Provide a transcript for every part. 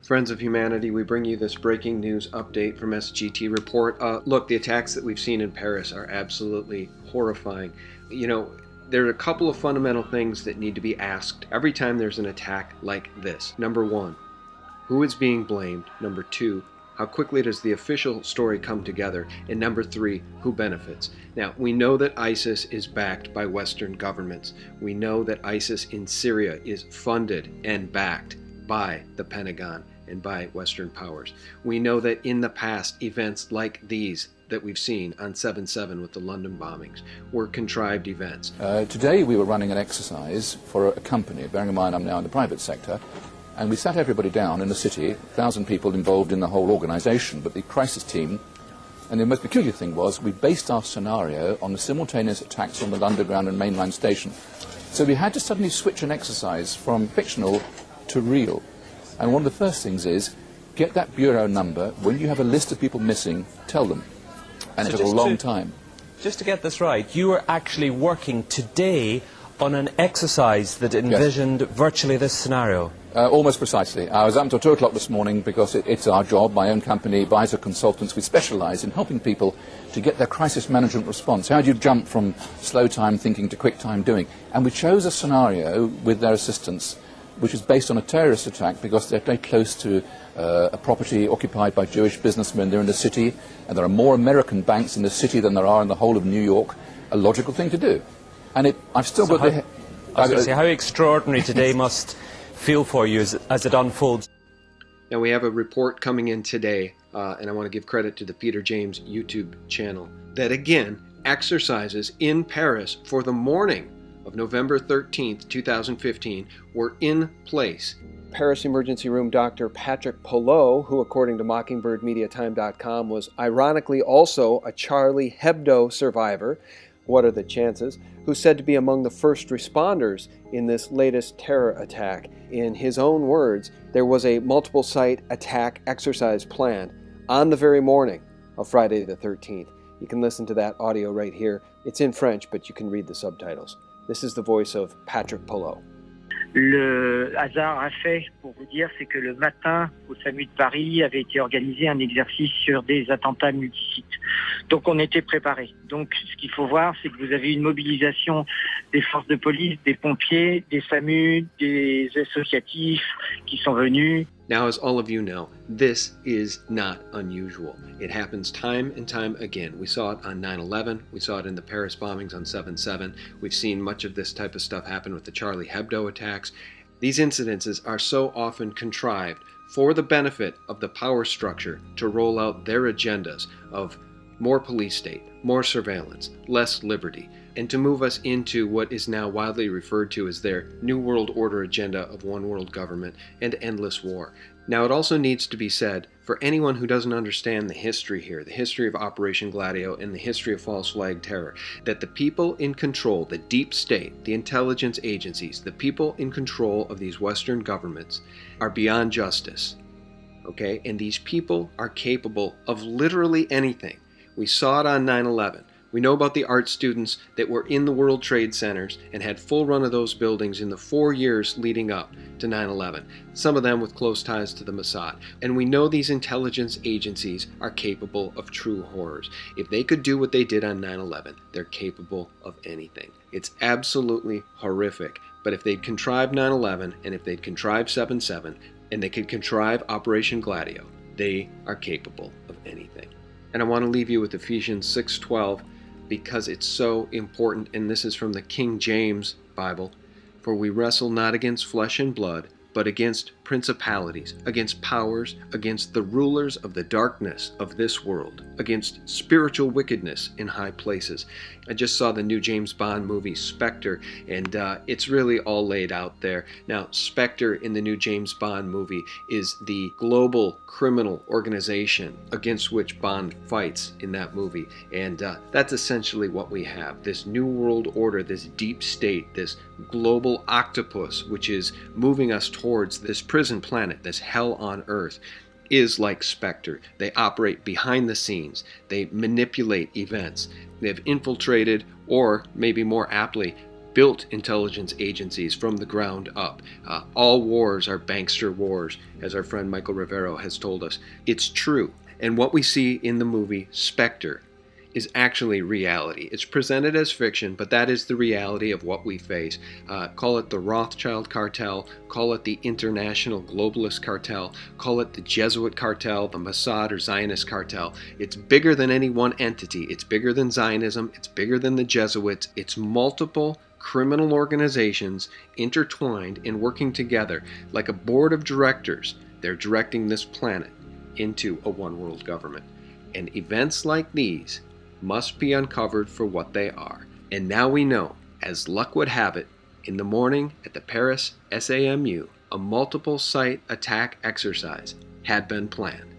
Friends of humanity, we bring you this breaking news update from SGT Report. Look, the attacks that we've seen in Paris are absolutely horrifying. You know, there are a couple of fundamental things that need to be asked every time there's an attack like this. Number one, who is being blamed? Number two, how quickly does the official story come together? And number three, who benefits? Now, we know that ISIS is backed by Western governments. We know that ISIS in Syria is funded and backed by the Pentagon and by Western powers. We know that in the past, events like these that we've seen on 7/7 with the London bombings were contrived events. Today we were running an exercise for a company, bearing in mind I'm now in the private sector, and we sat everybody down in the city, 1,000 people involved in the whole organisation, but the crisis team, and the most peculiar thing was we based our scenario on the simultaneous attacks on the Underground and mainline station. So we had to suddenly switch an exercise from fictional to real. And one of the first things is, get that bureau number. When you have a list of people missing, tell them. And it took a long time. Just to get this right, you were actually working today on an exercise that envisioned virtually this scenario. Almost precisely. I was up until 2 o'clock this morning because it's our job. My own company, Advisor Consultants, we specialise in helping people to get their crisis management response. How do you jump from slow time thinking to quick time doing? And we chose a scenario with their assistance which is based on a terrorist attack because they're very close to a property occupied by Jewish businessmen. They're in the city, and there are more American banks in the city than there are in the whole of New York. A logical thing to do. And I've still got the... I was going to say, how extraordinary today must feel for you as it unfolds. Now we have a report coming in today, and I want to give credit to the Peter James YouTube channel, that again, exercises in Paris for the morning of November 13th, 2015, were in place. Paris Emergency Room Dr. Patrick Pelot, who according to MockingbirdMediaTime.com was ironically also a Charlie Hebdo survivor, what are the chances, who's said to be among the first responders in this latest terror attack. In his own words, there was a multiple site attack exercise planned on the very morning of Friday the 13th. You can listen to that audio right here. It's in French, but you can read the subtitles. This is the voice of Patrick Pelot. Le hasard a fait, pour vous dire, c'est que le matin, au SAMU de Paris, avait été organisé un exercice sur des attentats multisites. Donc on était préparés. Donc ce qu'il faut voir, c'est que vous avez une mobilisation des forces de police, des pompiers, des SAMU, des associatifs qui sont venus. Now, as all of you know, this is not unusual. It happens time and time again. We saw it on 9/11. We saw it in the Paris bombings on 7/7. We've seen much of this type of stuff happen with the Charlie Hebdo attacks. These incidences are so often contrived for the benefit of the power structure to roll out their agendas of more police state, more surveillance, less liberty, and to move us into what is now widely referred to as their New World Order agenda of one world government and endless war. Now, it also needs to be said, for anyone who doesn't understand the history here, the history of Operation Gladio and the history of false flag terror, that the people in control, the deep state, the intelligence agencies, the people in control of these Western governments are beyond justice. Okay? And these people are capable of literally anything. We saw it on 9/11. We know about the art students that were in the World Trade Centers and had full run of those buildings in the 4 years leading up to 9/11, some of them with close ties to the Mossad. And we know these intelligence agencies are capable of true horrors. If they could do what they did on 9/11, they're capable of anything. It's absolutely horrific. But if they'd contrived 9/11, and if they'd contrived 7/7, and they could contrive Operation Gladio, they are capable of anything. And I want to leave you with Ephesians 6:12 because it's so important, and this is from the King James Bible. For we wrestle not against flesh and blood, but against principalities, against powers, against the rulers of the darkness of this world, against spiritual wickedness in high places. I just saw the new James Bond movie, Spectre, and it's really all laid out there. Now, Spectre in the new James Bond movie is the global criminal organization against which Bond fights in that movie. And that's essentially what we have. This new world order, this deep state, this global octopus, which is moving us towards this prison planet, this hell on earth, is like Spectre. They operate behind the scenes. They manipulate events. They've infiltrated, or maybe more aptly, built intelligence agencies from the ground up. All wars are bankster wars, as our friend Michael Rivero has told us. It's true. And what we see in the movie Spectre is actually reality. It's presented as fiction, but that is the reality of what we face. Call it the Rothschild cartel, call it the international globalist cartel, call it the Jesuit cartel, the Mossad or Zionist cartel. It's bigger than any one entity. It's bigger than Zionism. It's bigger than the Jesuits. It's multiple criminal organizations intertwined and working together like a board of directors. They're directing this planet into a one-world government. And events like these must be uncovered for what they are. And now we know, as luck would have it, in the morning at the Paris SAMU, a multiple site attack exercise had been planned.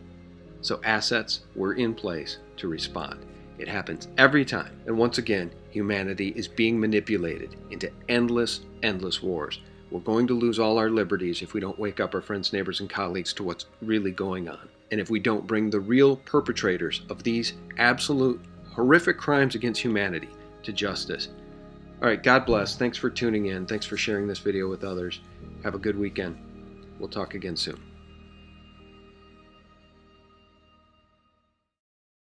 So assets were in place to respond. It happens every time. And once again, humanity is being manipulated into endless, endless wars. We're going to lose all our liberties if we don't wake up our friends, neighbors, and colleagues to what's really going on. And if we don't bring the real perpetrators of these absolute horrific crimes against humanity to justice. All right, God bless. Thanks for tuning in. Thanks for sharing this video with others. Have a good weekend. We'll talk again soon.